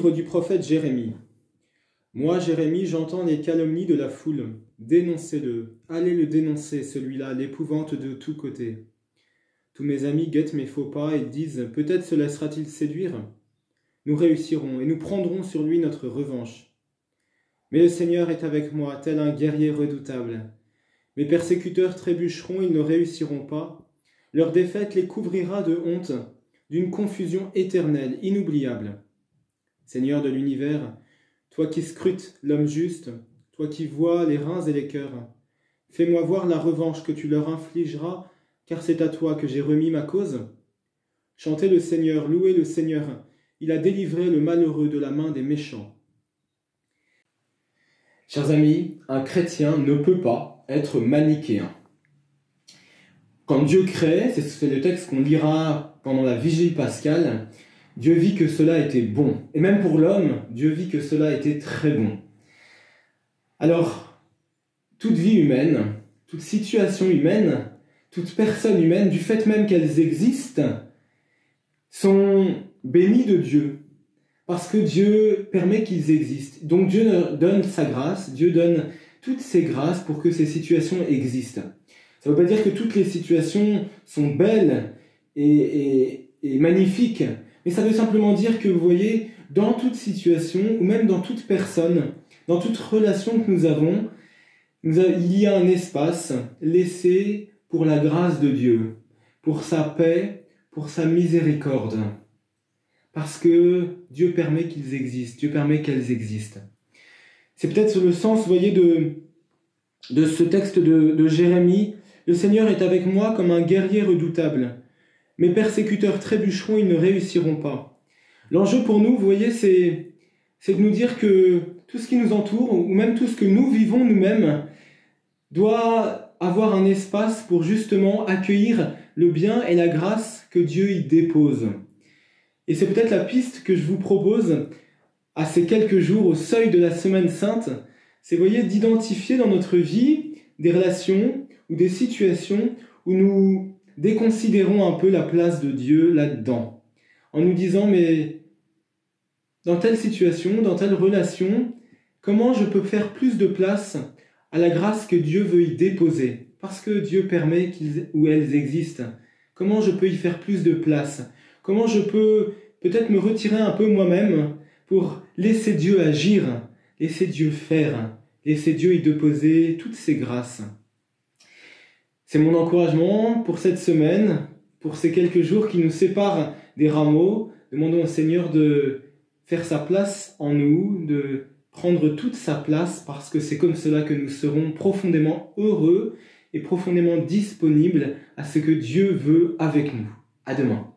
Livre du prophète Jérémie. Moi, Jérémie, j'entends les calomnies de la foule. Dénoncez-le. Allez le dénoncer, celui-là, l'épouvante de tous côtés. Tous mes amis guettent mes faux pas et disent « Peut-être se laissera-t-il séduire ?» Nous réussirons et nous prendrons sur lui notre revanche. Mais le Seigneur est avec moi, tel un guerrier redoutable. Mes persécuteurs trébucheront, ils ne réussiront pas. Leur défaite les couvrira de honte, d'une confusion éternelle, inoubliable. Seigneur de l'univers, toi qui scrutes l'homme juste, toi qui vois les reins et les cœurs, fais-moi voir la revanche que tu leur infligeras, car c'est à toi que j'ai remis ma cause. Chantez le Seigneur, louez le Seigneur, il a délivré le malheureux de la main des méchants. Chers amis, un chrétien ne peut pas être manichéen. Quand Dieu crée, c'est le texte qu'on lira pendant la vigile pascale, Dieu vit que cela était bon. Et même pour l'homme, Dieu vit que cela était très bon. Alors, toute vie humaine, toute situation humaine, toute personne humaine, du fait même qu'elles existent, sont bénies de Dieu. Parce que Dieu permet qu'ils existent. Donc Dieu donne sa grâce, Dieu donne toutes ses grâces pour que ces situations existent. Ça ne veut pas dire que toutes les situations sont belles et magnifiques, mais ça veut simplement dire que, vous voyez, dans toute situation, ou même dans toute personne, dans toute relation que nous avons, il y a un espace laissé pour la grâce de Dieu, pour sa paix, pour sa miséricorde. Parce que Dieu permet qu'ils existent, Dieu permet qu'elles existent. C'est peut-être le sens, vous voyez, de ce texte de Jérémie. Le Seigneur est avec moi comme un guerrier redoutable. Mes persécuteurs trébucheront, ils ne réussiront pas. L'enjeu pour nous, vous voyez, c'est de nous dire que tout ce qui nous entoure, ou même tout ce que nous vivons nous-mêmes, doit avoir un espace pour justement accueillir le bien et la grâce que Dieu y dépose. Et c'est peut-être la piste que je vous propose à ces quelques jours au seuil de la Semaine Sainte, c'est, vous voyez, d'identifier dans notre vie des relations ou des situations où nous déconsidérons un peu la place de Dieu là-dedans, en nous disant, mais dans telle situation, dans telle relation, comment je peux faire plus de place à la grâce que Dieu veut y déposer, parce que Dieu permet où elles existent. Comment je peux y faire plus de place? Comment je peux peut-être me retirer un peu moi-même pour laisser Dieu agir, laisser Dieu faire, laisser Dieu y déposer toutes ses grâces. C'est mon encouragement pour cette semaine, pour ces quelques jours qui nous séparent des rameaux. Demandons au Seigneur de faire sa place en nous, de prendre toute sa place, parce que c'est comme cela que nous serons profondément heureux et profondément disponibles à ce que Dieu veut avec nous. À demain.